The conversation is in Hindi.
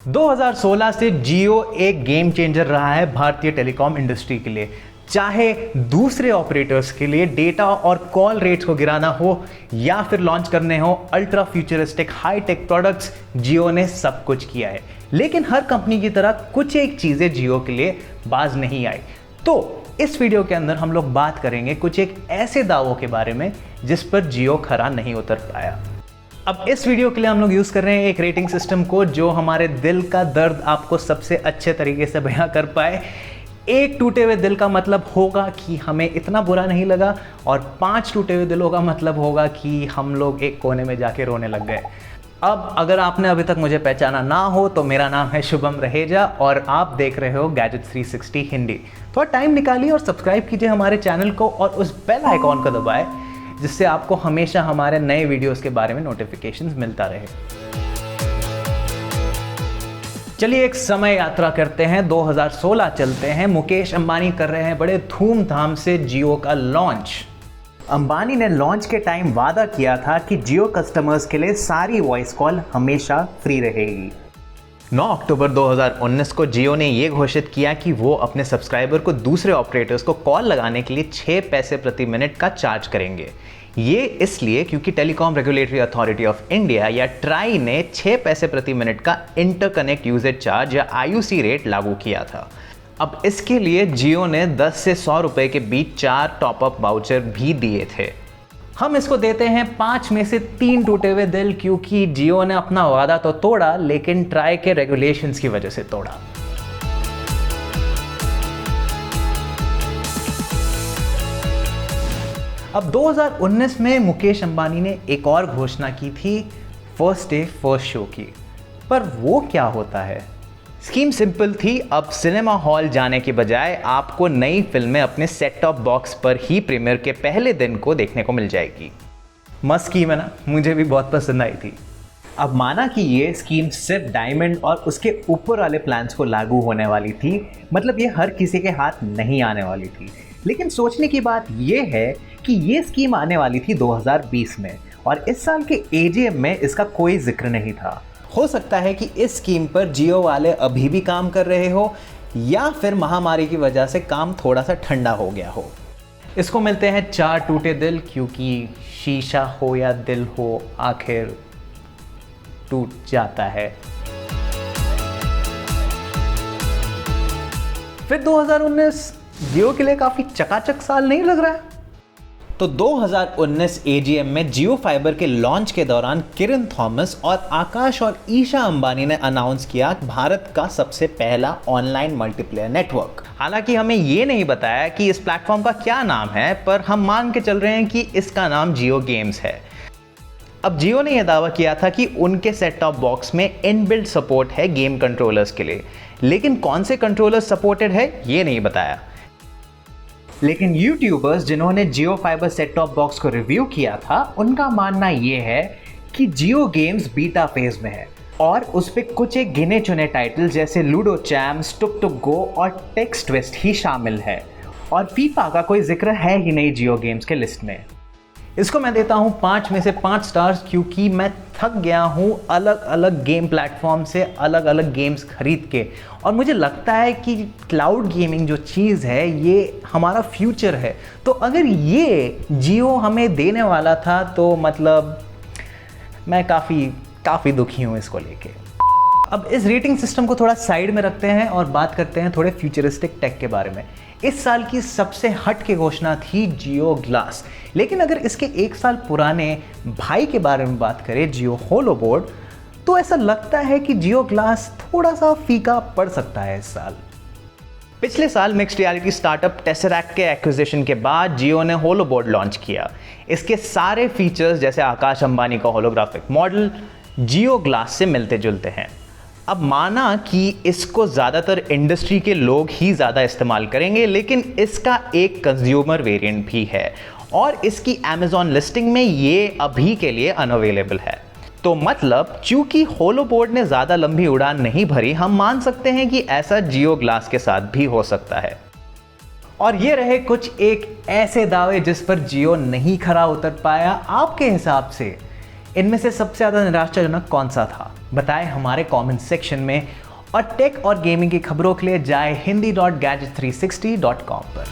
2016 से जियो एक गेम चेंजर रहा है भारतीय टेलीकॉम इंडस्ट्री के लिए। चाहे दूसरे ऑपरेटर्स के लिए डेटा और कॉल रेट्स को गिराना हो या फिर लॉन्च करने हो ultra futuristic high tech products, Jio ने सब कुछ किया है। लेकिन हर कंपनी की तरह कुछ एक चीज़ें जियो के लिए बाज नहीं आई। तो इस वीडियो के अंदर हम लोग बात करेंगे कुछ एक ऐसे दावों के बारे में जिस पर जियो खरा नहीं उतर पाया। अब इस वीडियो के लिए हम लोग यूज़ कर रहे हैं एक रेटिंग सिस्टम को जो हमारे दिल का दर्द आपको सबसे अच्छे तरीके से बयां कर पाए। एक टूटे हुए दिल का मतलब होगा कि हमें इतना बुरा नहीं लगा, और 5 टूटे हुए दिलों का मतलब होगा कि हम लोग एक कोने में जाके रोने लग गए। अब अगर आपने अभी तक मुझे पहचाना ना हो तो मेरा नाम है शुभम रहेजा और आप देख रहे हो गैजेट्स 360 हिंदी। थोड़ा टाइम निकालिए और सब्सक्राइब कीजिए हमारे चैनल को और उस बेल आइकॉन को दबाएं जिससे आपको हमेशा हमारे नए वीडियोस के बारे में नोटिफिकेशंस मिलता रहे। चलिए एक समय यात्रा करते हैं, 2016 चलते हैं। मुकेश अंबानी कर रहे हैं बड़े धूमधाम से जियो का लॉन्च। अंबानी ने लॉन्च के टाइम वादा किया था कि जियो कस्टमर्स के लिए सारी वॉइस कॉल हमेशा फ्री रहेगी। 9 अक्टूबर 2019 को जियो ने यह घोषित किया कि वो अपने सब्सक्राइबर को दूसरे ऑपरेटर्स को कॉल लगाने के लिए 6 पैसे प्रति मिनट का चार्ज करेंगे। ये इसलिए क्योंकि telecom regulatory authority of India या ट्राई ने 6 पैसे प्रति मिनट का इंटरकनेक्ट यूजेज चार्ज या IUC रेट लागू किया था। अब इसके लिए जियो ने 10 से 100 रुपए के बीच 4 टॉपअप वाउचर भी दिए थे। हम इसको देते हैं 5 में से 3 टूटे हुए दिल, क्योंकि जियो ने अपना वादा तो तोड़ा लेकिन ट्राई के रेगुलेशंस की वजह से तोड़ा। अब 2019 में मुकेश अंबानी ने एक और घोषणा की थी, फर्स्ट डे फर्स्ट शो की। पर वो क्या होता है? स्कीम सिंपल थी। अब सिनेमा हॉल जाने के बजाय आपको नई फिल्में अपने सेट टॉप बॉक्स पर ही प्रीमियर के पहले दिन को देखने को मिल जाएगी। मस्त स्कीम है ना, मुझे भी बहुत पसंद आई थी। अब माना कि ये स्कीम सिर्फ डायमंड और उसके ऊपर वाले प्लान्स को लागू होने वाली थी, मतलब ये हर किसी के हाथ नहीं आने वाली थी। लेकिन सोचने की बात ये है कि ये स्कीम आने वाली थी 2020 में और इस साल के AGM में इसका कोई जिक्र नहीं था। हो सकता है कि इस स्कीम पर जियो वाले अभी भी काम कर रहे हो या फिर महामारी की वजह से काम थोड़ा सा ठंडा हो गया हो। इसको मिलते हैं 4 टूटे दिल, क्योंकि शीशा हो या दिल हो आखिर टूट जाता है। फिर 2019 जियो के लिए काफी चकाचक साल नहीं लग रहा है? तो 2019 AGM में जियो फाइबर के लॉन्च के दौरान किरण थॉमस और आकाश और ईशा अंबानी ने अनाउंस किया भारत का सबसे पहला ऑनलाइन मल्टीप्लेयर नेटवर्क। हालांकि हमें ये नहीं बताया कि इस प्लेटफॉर्म का क्या नाम है, पर हम मान के चल रहे हैं कि इसका नाम जियो गेम्स है। अब जियो ने यह दावा किया था कि उनके सेट टॉप बॉक्स में इनबिल्ट सपोर्ट है गेम कंट्रोलर्स के लिए, लेकिन कौन से कंट्रोलर्स सपोर्टेड है ये नहीं बताया। लेकिन यूट्यूबर्स जिन्होंने जियो फाइबर सेट टॉप बॉक्स को रिव्यू किया था, उनका मानना यह है कि जियो गेम्स बीटा फेज में है और उस पे कुछ एक गिने चुने टाइटल जैसे लूडो चैम्प्स, टुक टुक गो और टेक्स ट्विस्ट ही शामिल है, और फीफा का कोई जिक्र है ही नहीं जियो गेम्स के लिस्ट में। इसको मैं देता हूँ 5 में से 5 स्टार्स, क्योंकि मैं थक गया हूँ अलग अलग गेम प्लेटफॉर्म से अलग अलग गेम्स खरीद के, और मुझे लगता है कि क्लाउड गेमिंग जो चीज़ है ये हमारा फ्यूचर है। तो अगर ये जियो हमें देने वाला था तो मतलब मैं काफ़ी दुखी हूँ इसको लेके। अब इस रेटिंग सिस्टम को थोड़ा साइड में रखते हैं और बात करते हैं थोड़े फ्यूचरिस्टिक टेक के बारे में। इस साल की सबसे हट के घोषणा थी जियो ग्लास, लेकिन अगर इसके 1 साल पुराने भाई के बारे में बात करें जियो होलो बोर्ड, तो ऐसा लगता है कि जियो ग्लास थोड़ा सा फीका पड़ सकता है इस साल। पिछले साल मिक्स्ड रियलिटी स्टार्टअप टेसरैक्ट के एक्विजिशन के बाद जियो ने होलो बोर्ड लॉन्च किया। इसके सारे फीचर्स जैसे आकाश अंबानी का होलोग्राफिक मॉडल जियो ग्लास से मिलते जुलते हैं। अब माना कि इसको ज़्यादातर इंडस्ट्री के लोग ही ज़्यादा इस्तेमाल करेंगे, लेकिन इसका एक कंज्यूमर वेरिएंट भी है और इसकी Amazon लिस्टिंग में ये अभी के लिए अनअवेलेबल है। तो मतलब चूंकि होलो बोर्ड ने ज़्यादा लंबी उड़ान नहीं भरी, हम मान सकते हैं कि ऐसा जियो ग्लास के साथ भी हो सकता है। और ये रहे कुछ एक ऐसे दावे जिस पर जियो नहीं खरा उतर पाया। आपके हिसाब से इनमें से सबसे ज़्यादा निराशाजनक कौन सा था, बताएं हमारे कमेंट सेक्शन में। और टेक और गेमिंग की खबरों के लिए जाए hindi.gadget360.com पर।